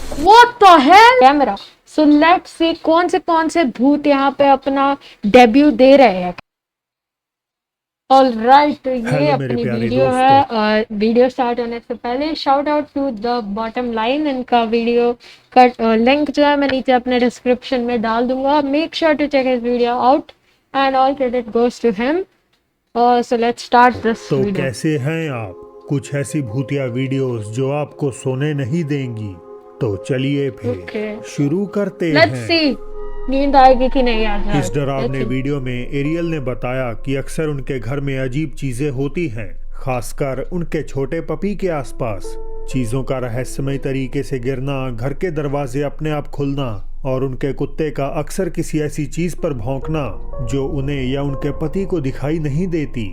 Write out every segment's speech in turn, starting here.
What the hell? Camera. So let's see कौन से भूत यहाँ पे अपना डेब्यू दे रहे हैं। ऑल राइट, तो ये हेलो मेरे अपनी प्यारे वीडियो दोस्तों। है और वीडियो स्टार्ट होने से पहले shout out to the bottom line. इनका वीडियो का लिंक जो है मैं नीचे अपने डिस्क्रिप्शन में डाल दूंगा। Make sure to check his video out and all credit goes to him. So let's start this तो वीडियो। कैसे हैं आप? कुछ ऐसी भूतिया वीडियोस जो आपको सोने नहीं देंगी। तो चलिए फिर ओके, शुरू करते लेट्स हैं। सी नींद आएगी कि नहीं इस आज। डरावने वीडियो में एरियल ने बताया कि अक्सर उनके घर में अजीब चीजें होती हैं, खासकर उनके छोटे पपी के आसपास। चीजों का रहस्यमय तरीके से गिरना, घर के दरवाजे अपने आप खुलना और उनके कुत्ते का अक्सर किसी ऐसी चीज पर भौंकना जो उन्हें या उनके पति को दिखाई नहीं देती।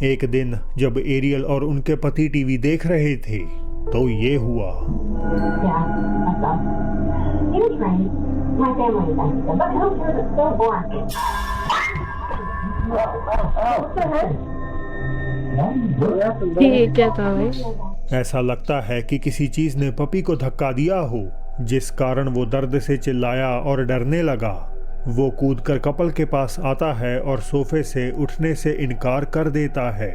एक दिन जब एरियल और उनके पति टीवी देख रहे थे तो ये हुआ। Yeah, that's us. It is rain. My family is Mexican, but who cares? It's so boring. What's the head? ठीक है तो भाई। ऐसा लगता है कि किसी चीज ने पपी को धक्का दिया हो, जिस कारण वो दर्द से चिल्लाया और डरने लगा। वो कूदकर कपल के पास आता है और सोफे से उठने से इनकार कर देता है।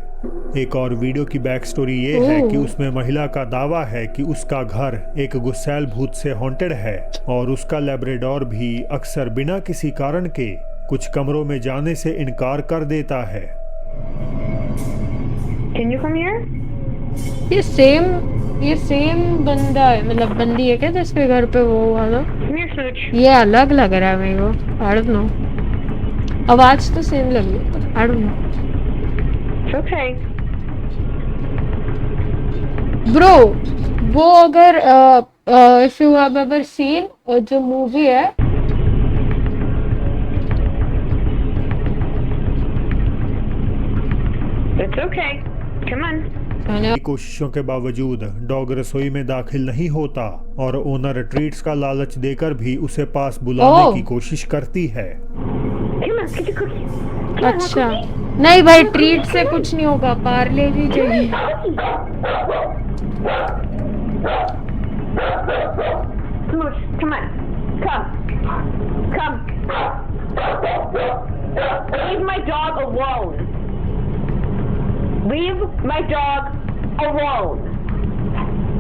एक और वीडियो की बैक स्टोरी ये है कि उसमें महिला का दावा है कि उसका घर एक गुस्सैल भूत से हॉन्टेड है और उसका लैब्राडोर भी अक्सर बिना किसी कारण के कुछ कमरों में जाने से इनकार कर देता है। Can you come here? ये सेम बंदा है, मतलब बंदी है क्या जिसके घर पे वो हुआ था? Come here, Smooch. ये अलग लग रहा है मेरे को। आई डोंट नो, आवाज तो सेम लग रही है, आई don't no. It's okay. Bro, वो अगर if you have ever seen जो मूवी है It's okay. Come on. मैंने कोशिशों के बावजूद डॉग रसोई में दाखिल नहीं होता और ओनर ट्रीट्स का लालच देकर भी उसे पास बुलाने की कोशिश करती है। Come on, get your cookie. Come on, अच्छा cookie. नहीं भाई, ट्रीट से कुछ नहीं होगा, पार्ले जी चाहिए। Smooch, come on. Come. Leave my dog alone. Leave my dog alone.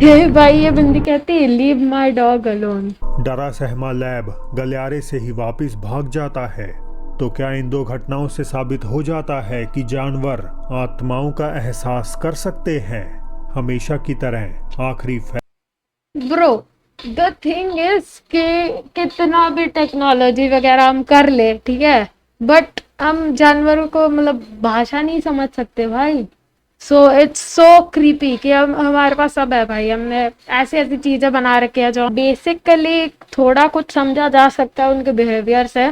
ये भाई, ये बंदी कहती है लीव माय डॉग अलोन। डरा सहमा लैब गलियारे से ही वापस भाग जाता है। तो क्या इन दो घटनाओं से साबित हो जाता है कि जानवर आत्माओं का एहसास कर सकते हैं? हमेशा की तरह आखिरी ब्रो, द थिंग इज कि कितना भी टेक्नोलॉजी वगैरह हम कर ले, ठीक है, बट हम जानवरों को मतलब भाषा नहीं समझ सकते भाई। सो इट्स सो क्रीपी कि हम हमारे पास सब है भाई, हमने ऐसी ऐसी चीजें बना रखी है जो बेसिकली थोड़ा कुछ समझा जा सकता है उनके बिहेवियर से,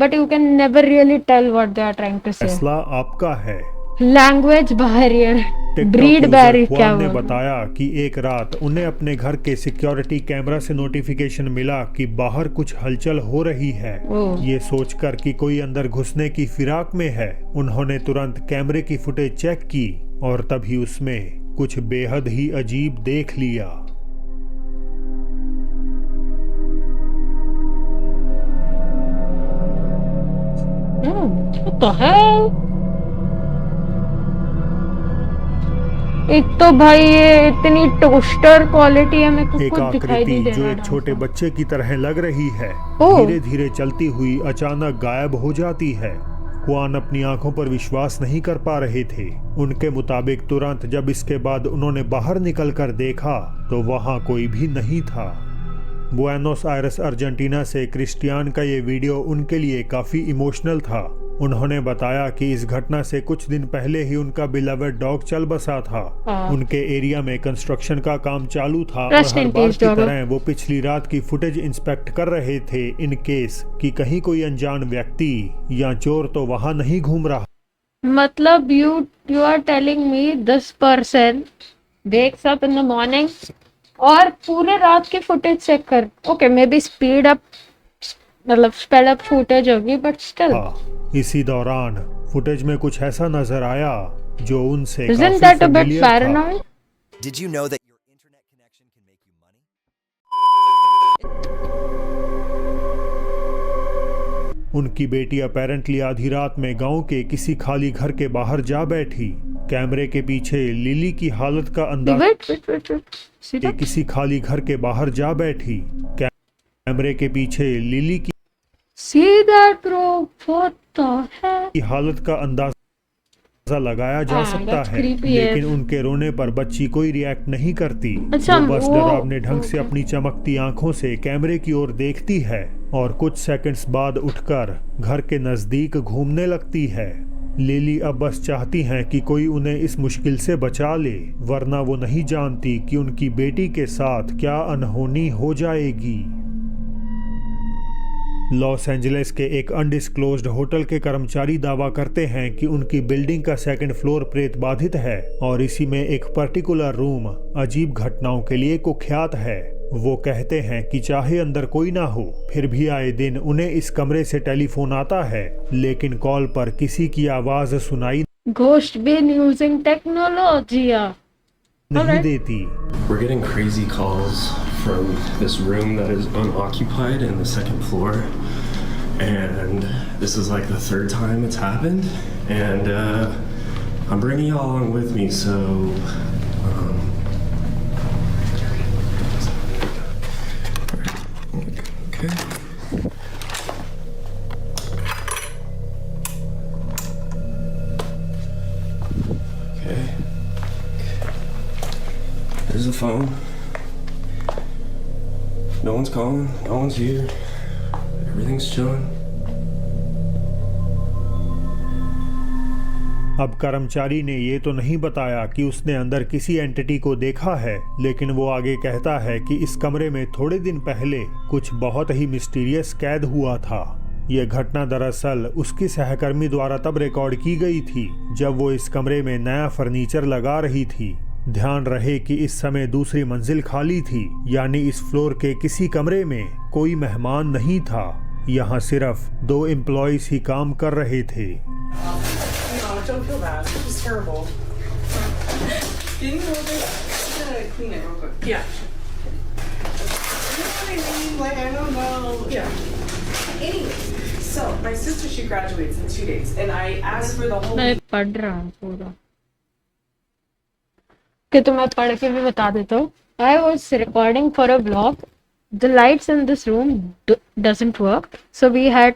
but you can never really tell what they are trying to say. फैसला आपका है। Language barrier, TikTok breed user barrier क्या हुआन ने हुआ? बताया कि एक रात उन्हें अपने घर के सिक्योरिटी कैमरा से नोटिफिकेशन मिला कि बाहर कुछ हलचल हो रही है। ओह। ये सोचकर कि कोई अंदर घुसने की फिराक में है, उन्होंने तुरंत कैमरे की फुटेज चेक की और तभी उसमें कुछ बेहद ही अजीब देख लिया। What the hell? एक तो भाई ये इतनी टोस्टर क्वालिटी है, मेरे को एक कुछ दिखाई आकृति नहीं दे जो रहा एक ढंग छोटे से। बच्चे की तरह लग रही है, ओह। धीरे धीरे चलती हुई अचानक गायब हो जाती है। हुआन अपनी आंखों पर विश्वास नहीं कर पा रहे थे। उनके मुताबिक तुरंत जब इसके बाद उन्होंने बाहर निकलकर देखा तो वहां कोई भी नहीं था। बुएनोस आयरेस अर्जेंटीना से क्रिस्टियान का ये वीडियो उनके लिए काफी इमोशनल था। उन्होंने बताया कि इस घटना से कुछ दिन पहले ही उनका बिलवेड डॉग चल बसा था। उनके एरिया में कंस्ट्रक्शन का काम चालू था और Rest her in bar peace, की doggo. तरह वो पिछली रात की फुटेज इंस्पेक्ट कर रहे थे इन केस कि कहीं कोई अनजान व्यक्ति या चोर तो वहां नहीं घूम रहा। मतलब you are telling me this person wakes up in the morning और पूरे रात की फुटेज चेक कर, okay maybe speed up, मतलब स्पेड अप फुटेज होगी, बट स्टिल इसी दौरान फुटेज में कुछ ऐसा नजर आया जो उनसे isn't काफी that a bit familiar था। paranoid? Did you know that your internet connection can make you money? उनकी बेटी अपेरेंटली आधी रात में गांव के किसी खाली घर के बाहर जा बैठी। कैमरे के पीछे लिली की हालत का अंदाजा wait. किसी खाली घर के बाहर जा बैठी। कैमरे के पीछे lily See that, bro? What the hell? की हालत का अंदाजा लगाया जा सकता that's है, creepy, लेकिन yes. उनके रोने पर बच्ची कोई रिएक्ट नहीं करती। अच्छा, वो बस वो- डरावने ढंग से okay. अपनी चमकती आंखों से कैमरे की ओर देखती है और कुछ सेकंड्स बाद उठकर घर के नजदीक घूमने लगती है। लिली अब बस चाहती हैं कि कोई उन्हें इस मुश्किल से बचा ले, वरना वो नहीं जानती कि उनकी बेटी के साथ क्या अनहोनी हो जाएगी। लॉस एंजलिस के एक अनडिस्क्लोज्ड होटल के कर्मचारी दावा करते हैं कि उनकी बिल्डिंग का सेकंड फ्लोर प्रेत बाधित है और इसी में एक पर्टिकुलर रूम अजीब घटनाओं के लिए कुख्यात है। वो कहते हैं कि चाहे अंदर कोई ना हो, फिर भी आए दिन उन्हें इस कमरे से टेलीफोन आता है, लेकिन कॉल पर किसी की आवाज सुनाई Ghost been using technology. नहीं Alright. देती। We're getting crazy calls from this room that is unoccupied in the second floor, and this is like the third time it's happened, and I'm bringing you all along with me, so okay. Okay. There's the phone. No one's calling. No one's here. Everything's chilling. अब कर्मचारी ने ये तो नहीं बताया कि उसने अंदर किसी एंटिटी को देखा है, लेकिन वो आगे कहता है कि इस कमरे में थोड़े दिन पहले कुछ बहुत ही मिस्टीरियस कैद हुआ था। यह घटना दरअसल उसकी सहकर्मी द्वारा तब रिकॉर्ड की गई थी जब वो इस कमरे में नया फर्नीचर लगा रही थी। ध्यान रहे कि इस समय दूसरी मंजिल खाली थी, यानी इस फ्लोर के किसी कमरे में कोई मेहमान नहीं था। यहाँ सिर्फ 2 एम्प्लॉइज ही काम कर रहे थे। Oh, don't feel bad. It was terrible. Can you hold it? I'm gonna clean it real quick. Yeah. You know what I mean? Like, I don't know. Yeah. Anyways, so my sister, she graduates in 2 days, and I asked for the whole मैं पढ़ रहा हूँ पूरा कि तुम्हें पढ़ के भी बता देता हूँ। I was recording for a vlog. The lights in this room doesn't work, so we had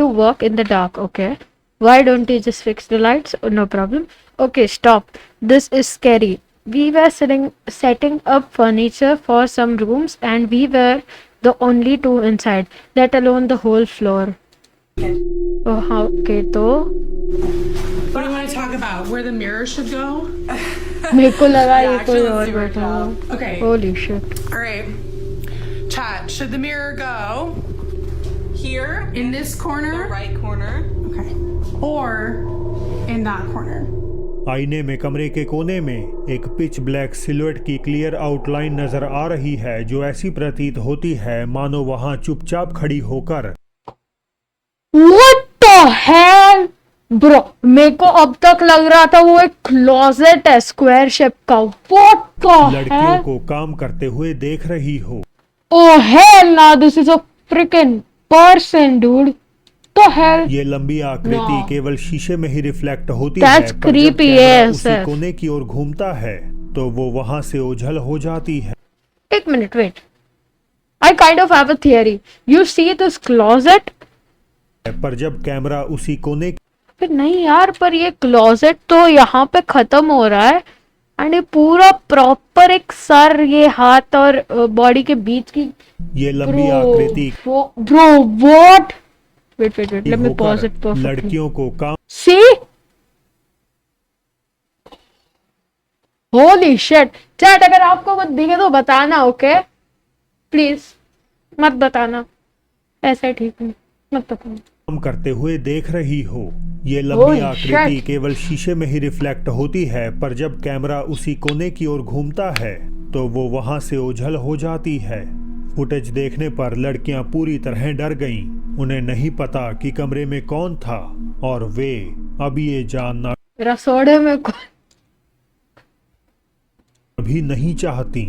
to work in the dark. Okay, why don't you just fix the lights? Oh, no problem. Okay, stop. This is scary. We were setting up furniture for some rooms, and we were the only 2 inside, let alone the whole floor. Oh, okay, तो What do you want to talk about? Where the mirror should go? मेरे को लगा Yeah, ये actually, कोई let's और do our बैठा job. है। Okay. Holy shit. All right. Chat. Should the mirror go Here, in this corner? the right corner. Okay. Or in that corner? आईने में कमरे के कोने में एक पिच ब्लैक सिलुएट की क्लियर आउटलाइन नजर आ रही है, जो ऐसी प्रतीत होती है मानो वहां चुपचाप खड़ी होकर। What the hell? Bro, मेरे को अब तक लग रहा था वो एक क्लोजेट है स्क्वायर शेप का। What the लड़कियों hell? को काम करते हुए देख रही हो। Oh hell no, this is a freaking person, dude. The hell? ये लंबी आकृति No. केवल शीशे में ही रिफ्लेक्ट होती That's है, पर जब creepy, कैमरा yes, उसी yes. कोने की ओर घूमता है तो वो वहां से ओझल हो जाती है। एक minute, wait. I kind of have a theory. You see this closet? पर जब कैमरा उसी कोने फिर नहीं यार, पर ये क्लोजेट तो यहाँ पे खत्म हो रहा है एंड ये पूरा प्रॉपर एक सर, ये हाथ और बॉडी के बीच की। ये लंबी आकृति bro what? Wait let me pause होकर इट परफेक्टली। लड़कियों को काम सी, होली शिट। चैट, अगर आपको कुछ दिखे तो बताना, ओके प्लीज। मत बताना, ऐसा ठीक नहीं, मत बताना। करते हुए देख रही हो। ये लंबी Holy आकृति shit. केवल शीशे में ही रिफ्लेक्ट होती है, पर जब कैमरा उसी कोने की ओर घूमता है तो वो वहां से ओझल हो जाती है। फुटेज देखने पर लड़कियां पूरी तरह डर गईं। उन्हें नहीं पता कि कमरे में कौन था और वे अब ये जानना रसोड़े में भी नहीं चाहती।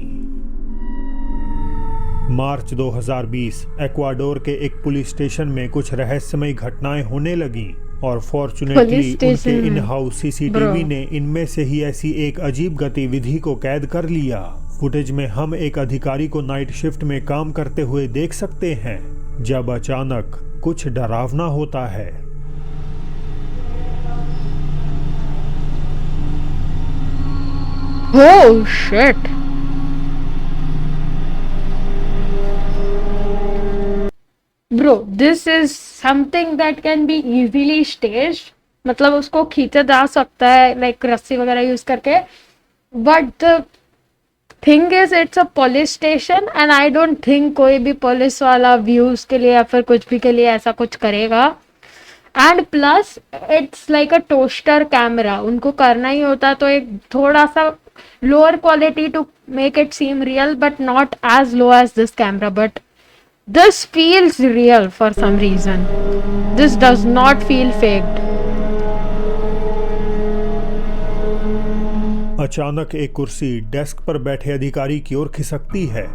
मार्च 2020 एक्वाडोर के एक पुलिस स्टेशन में कुछ रहस्यमयी घटनाएं होने लगी और फॉर्चुनेटली पुलिस स्टेशन उनके में। इन हाउस सीसीटीवी ने इनमें से ही ऐसी एक अजीब गतिविधि को कैद कर लिया। फुटेज में हम एक अधिकारी को नाइट शिफ्ट में काम करते हुए देख सकते हैं जब अचानक कुछ डरावना होता है। Oh shit. Bro, this is something that can be easily staged. मतलब उसको खींचा जा सकता है लाइक रस्सी वगैरह यूज करके, but the thing is it's a police station and I don't think कोई भी पुलिस वाला व्यूज के लिए या फिर कुछ भी के लिए ऐसा कुछ करेगा। And plus it's like a toaster camera, उनको करना ही होता तो एक थोड़ा सा lower quality to make it seem real but not as low as this camera, but this feels real for some reason. This does not feel faked. अचानक एक कुर्सी डेस्क पर बैठे अधिकारी की ओर खिसकती है।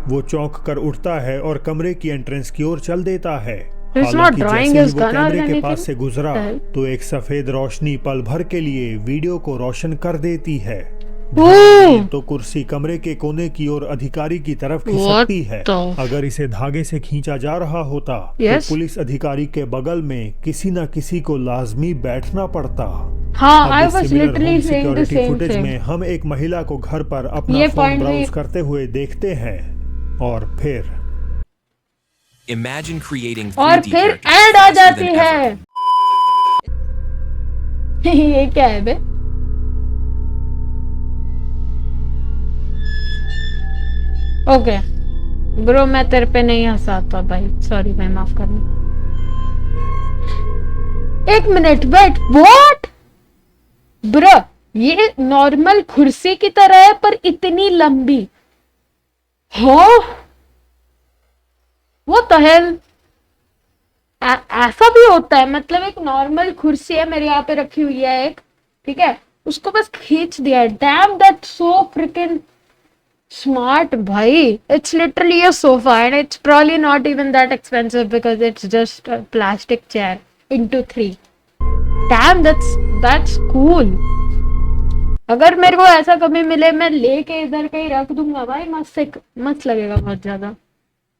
वो चौंक कर उठता है और कमरे की एंट्रेंस की ओर चल देता है। He's not हालांकि drawing जैसे ही his वो gun or कैमरे के anything. पास से गुजरा तो एक सफेद रोशनी पल भर के लिए वीडियो को रोशन कर देती है। Ooh. तो कुर्सी कमरे के कोने की ओर अधिकारी की तरफ खिसकती है। the- अगर इसे धागे से खींचा जा रहा होता Yes. तो पुलिस अधिकारी के बगल में किसी न किसी को लाजमी बैठना पड़ता। हाँ, अब I इस was similar literally home saying the security same footage thing. में हम एक महिला को घर पर अपना ये फोन point भी- ब्राउज करते हुए देखते हैं और फिर Imagine creating और 3D फिर characters एड आ faster जाती than है। ever. ये क्या है बे? ओके ब्रो, मैं तेरे पे नहीं हंसाता भाई, सॉरी भाई, माफ करना। एक मिनट वेट, व्हाट ब्रो, ये नॉर्मल कुर्सी की तरह है पर इतनी लंबी। हाँ, व्हाट द हेल, ऐसा भी होता है? मतलब एक नॉर्मल कुर्सी है मेरे यहाँ पे रखी हुई है एक, ठीक है, उसको बस खींच दिया। Damn, that so freaking smart भाई। It's literally a sofa and it's probably not even that expensive because it's just a plastic chair into 3. Damn, that's cool. अगर मेरे को ऐसा कभी मिले मैं लेके इधर कहीं रख दूंगा भाई, मस्त लगेगा बहुत ज्यादा।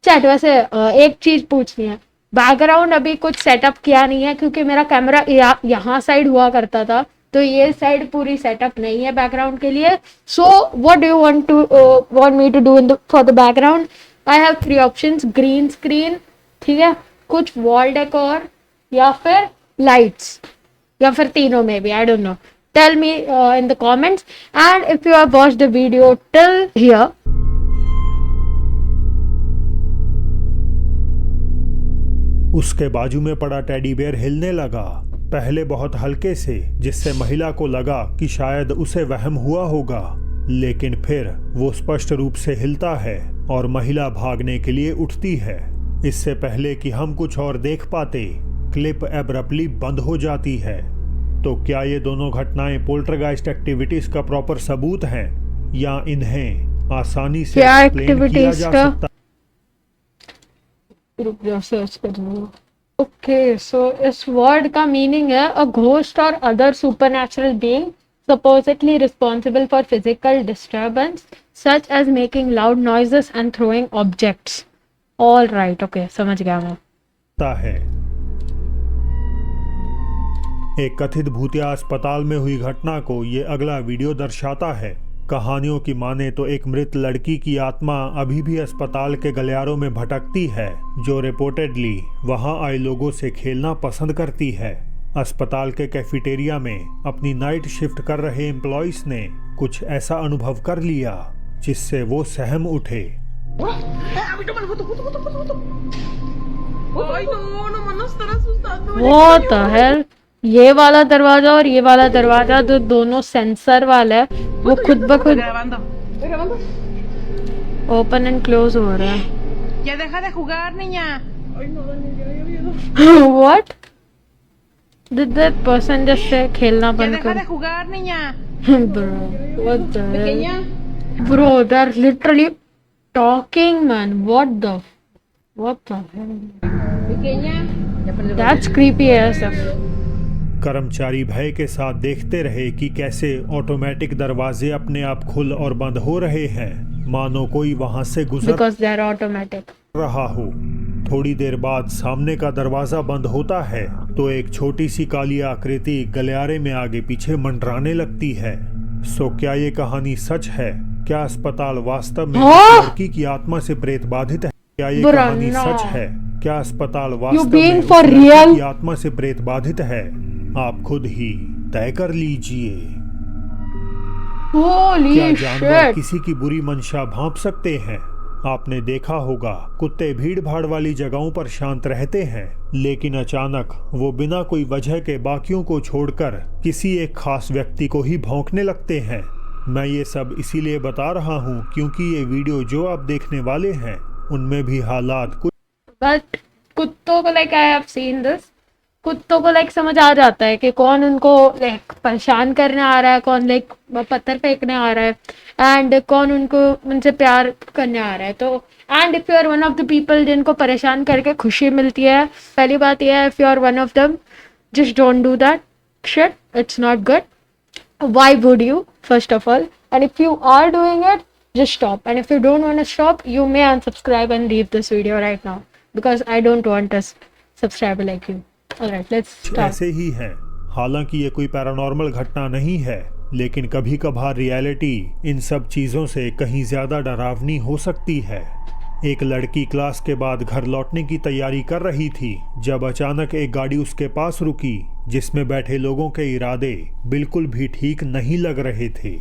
चैट, वैसे एक चीज पूछनी है, बैकग्राउंड अभी कुछ सेटअप किया नहीं है क्योंकि मेरा कैमरा यहाँ साइड हुआ करता था, तो ये साइड पूरी सेटअप नहीं है बैकग्राउंड के लिए। So what do you want me to do for the background? I have 3 options, green screen, ठीक है, कुछ वॉल डेकोर या फिर लाइट्स, या फिर तीनों में भी, I don't know. Tell me in the comments and if you have watched the video till here, उसके बाजू में पड़ा टेडी बेयर हिलने लगा, पहले बहुत हल्के से, जिससे महिला को लगा कि शायद उसे वहम हुआ होगा, लेकिन फिर वो स्पष्ट रूप से हिलता है और महिला भागने के लिए उठती है। इससे पहले कि हम कुछ और देख पाते, क्लिप एब्रप्टली बंद हो जाती है। तो क्या ये दोनों घटनाएं पोल्टरगाइस्ट एक्टिविटीज का प्रॉपर सबूत हैं या इन्हें आसानी से क्या एक्सप्लेन किया activities जा का? सकता? रुक जाओ, सर्च कर लूंगा। ओके, सो इस वर्ड का मीनिंग है अ घोस्ट और other supernatural being supposedly responsible for physical disturbance such as making loud noises and throwing objects. All right, okay, समझ गया मैं। है। एक कथित भूतिया अस्पताल में हुई घटना को ये अगला वीडियो दर्शाता है। कहानियों की माने तो एक मृत लड़की की आत्मा अभी भी अस्पताल के गलियारों में भटकती है, जो रिपोर्टेडली वहां आए लोगों से खेलना पसंद करती है। अस्पताल के कैफेटेरिया में अपनी नाइट शिफ्ट कर रहे एम्प्लॉइज ने कुछ ऐसा अनुभव कर लिया जिससे वो सहम उठे। Ay, no, nomás nos están asustando. What the hell? ये वाला दरवाजा और ये वाला दरवाजा जो दोनों सेंसर वाला है, वो खुद ब खुद Grabando. Estoy grabando. Open and close हो रहा है। Ya deja de jugar, niña. Ay, no, Daniel, ya me dio miedo. What? Did that person just say खेलना Ya बंद deja de कर? jugar, niña. Bro, what the hell? Pequeña. Bro, they're literally talking, man. What the hell? That's creepy as stuff. कर्मचारी भय के साथ देखते रहे कि कैसे ऑटोमेटिक दरवाजे अपने आप खुल और बंद हो रहे हैं, मानो कोई वहां से गुजर Because they are automatic. रहा हो। थोड़ी देर बाद सामने का दरवाजा बंद होता है तो एक छोटी सी काली आकृति गलियारे में आगे पीछे मंडराने लगती है। सो क्या ये कहानी सच है? क्या अस्पताल वास्तव में हाँ? लड़की की आत्मा से प्रेत बाधित है? क्या ये बुरा कहानी ना। सच है? क्या अस्पताल वास्तव being में उस for लड़की real? की आत्मा से प्रेत बाधित है? आप खुद ही तय कर लीजिए। Holy क्या जानवर shit. किसी की बुरी मंशा भांप सकते हैं? आपने देखा होगा कुत्ते भीड़ भाड़ वाली जगहों पर शांत रहते हैं, लेकिन अचानक वो बिना कोई वजह के बाकियों को छोड़कर किसी एक खास व्यक्ति को ही भौंकने लगते हैं। मैं ये सब इसीलिए बता रहा हूँ क्योंकि ये वीडियो जो आप देखने वाले हैं उनमें भी हालात कुछ बट कुत्तों को like I have seen this, कुत्तों को लाइक समझ आ जाता है कि कौन उनको लाइक परेशान करने आ रहा है, कौन लाइक पत्थर फेंकने आ रहा है, एंड कौन उनको उनसे प्यार करने आ रहा है। तो and if you are one of the people जिनको परेशान करके खुशी मिलती है, पहली बात यह है, if you are one of them just don't do that shit, it's not good. Why would you, first of all? And if you are doing it, just stop. And if you don't want to stop, you may unsubscribe and leave this video right now, because I don't want a subscriber like you. Alright, let's start. ऐसे ही हैं। हालांकि ये कोई paranormal घटना नहीं है, लेकिन कभी कभार रियलिटी इन सब चीज़ों से कहीं ज़्यादा डरावनी हो सकती है। एक लड़की क्लास के बाद घर लौटने की तैयारी कर रही थी जब अचानक एक गाड़ी उसके पास रुकी, जिसमें बैठे लोगों के इरादे बिल्कुल भी ठीक नहीं लग रहे थे।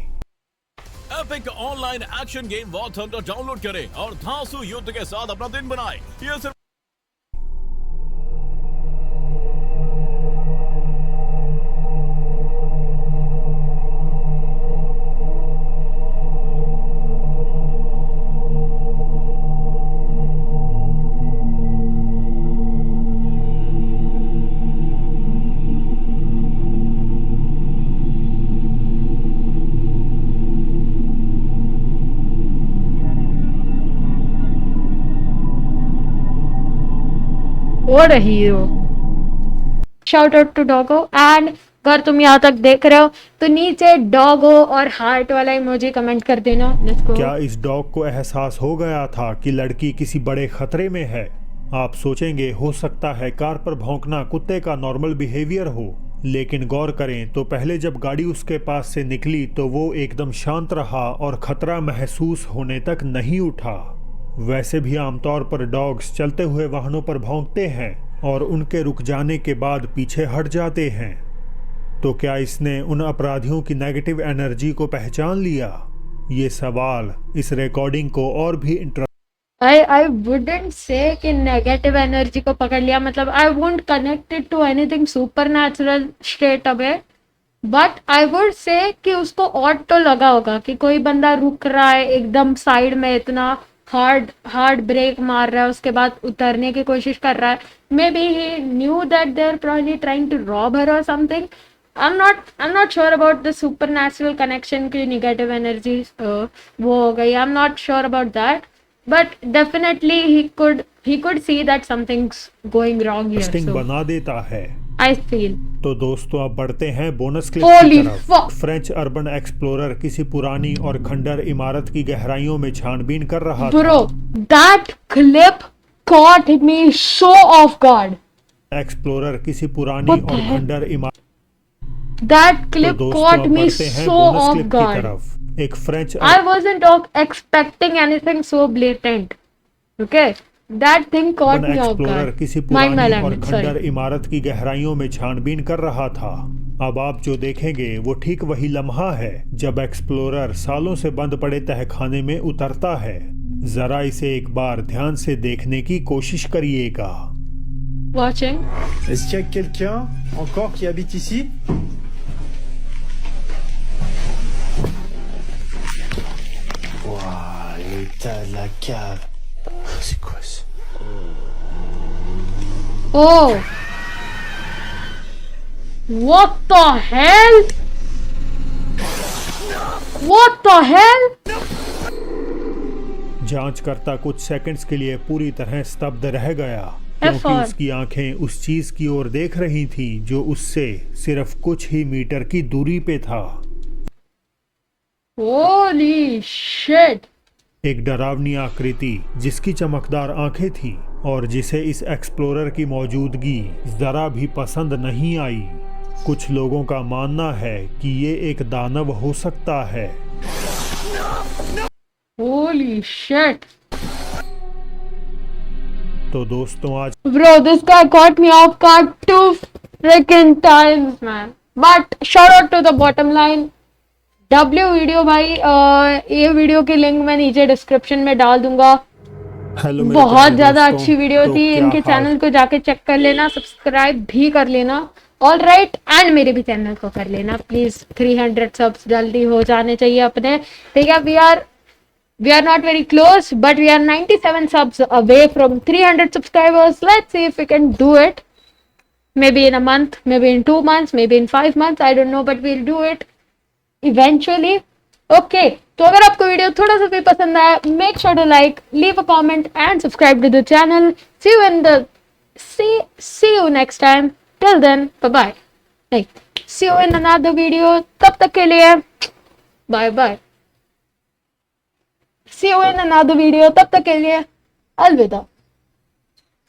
Epic online action game war thunder download करें और धांसू युद्ध के साथ अपना दिन बनाएं। ये सिर्फ What a hero. Shout out to Doggo. And अगर तुम यहाँ तक देख रहे हो तो नीचे डॉगो और हार्ट वाला इमोजी कमेंट कर देना। Let's go. क्या इस डॉग को एहसास हो गया था कि लड़की किसी बड़े खतरे में है? आप सोचेंगे हो सकता है कार पर भौंकना कुत्ते का नॉर्मल बिहेवियर हो, लेकिन गौर करें तो पहले जब गाड़ी उसके पास से निकली तो वो एकदम शांत रहा और खतरा महसूस होने तक नहीं उठा। वैसे भी आमतौर पर डॉग्स चलते हुए वाहनों पर भौंकते हैं और उनके रुक जाने के बाद पीछे हट जाते हैं। तो क्या इसने उन अपराधियों की नेगेटिव एनर्जी को पहचान लिया? ये सवाल इस रिकॉर्डिंग को और भी I wouldn't say कि नेगेटिव एनर्जी को पकड़ लिया, मतलब I won't connect it to anything supernatural straight away, but I would say कि उसको ऑड तो लगा होगा कि कोई बंदा रुक रहा है एकदम साइड में, इतना हार्ड ब्रेक मार रहा है, उसके बाद उतरने की कोशिश कर रहा है। Maybe he knew that they are probably trying to rob her or something. I'm not sure about the supernatural connection की negative energy वो हो गई। I'm not sure about that, but definitely he could see that something's going wrong here. So बना देता है। I feel. तो दोस्तों अब बढ़ते हैं बोनस क्लिप Holy की तरफ। fuck! फ्रेंच अर्बन एक्सप्लोरर किसी पुरानी और खंडर इमारत की गहराइयों में छानबीन कर रहा Bro, था। that clip caught me so off guard. Explorer किसी पुरानी What the और heck? खंडर इमारत That तो clip दोस्तों caught अब me बढ़ते हैं so बोनस off क्लिप की guard. तरफ। एक French I wasn't expecting anything so blatant. Okay, that thing caught me off explorer guard. किसी Mind my पुरानी और language. खंडर Sorry. इमारत की गहराइयों में छानबीन कर रहा था। अब आप जो देखेंगे वो ठीक वही लम्हा है जब एक्सप्लोरर सालों से बंद पड़े तहखाने में उतरता है। जरा इसे एक बार ध्यान से देखने की कोशिश करिएगा। Watching. Est-ce qu'il y a quelqu'un encore qui habite ici? Waouh, l'état de la cave. C'est quoi ça? Oh. What the hell? What the hell? जांचकर्ता कुछ सेकंड्स के लिए पूरी तरह स्तब्ध रह गया, क्योंकि F4 उसकी आंखें उस चीज की ओर देख रही थीं जो उससे सिर्फ कुछ ही मीटर की दूरी पे था। Holy shit. एक डरावनी आकृति जिसकी चमकदार आंखें थीं और जिसे इस एक्सप्लोरर की मौजूदगी जरा भी पसंद नहीं आई। कुछ लोगों का मानना है कि ये एक दानव हो सकता है। Holy shit. तो दोस्तों आज Bro, this guy caught me off guard 2 freaking times, man. But shout out to the bottom line. W video भाई, ये वीडियो की लिंक मैं नीचे डिस्क्रिप्शन में डाल दूंगा। हेलो मेरे बहुत प्यारे ज्यादा दोस्तों, अच्छी वीडियो तो थी। क्या इनके हाल- चैनल को जाके चेक कर लेना, सब्सक्राइब भी कर लेना। ऑल राइट, एंड मेरे भी चैनल को कर लेना प्लीज। 300 सब्स जल्दी हो जाने चाहिए अपने, ठीक है। We are not very close, but we are 97 subs away from 300 subscribers. Let's see if we can do it. Maybe in a month, maybe in 2 months, maybe in 5 months. I don't know, but we'll do it eventually. Okay. तो अगर आपको video थोड़ा सा भी पसंद आया, make sure to like, leave a comment, and subscribe to the channel. See you next time. Till then, bye bye. See you in another video. तब तक के लिए bye bye. See you in another video. तब तक के लिए अलविदा।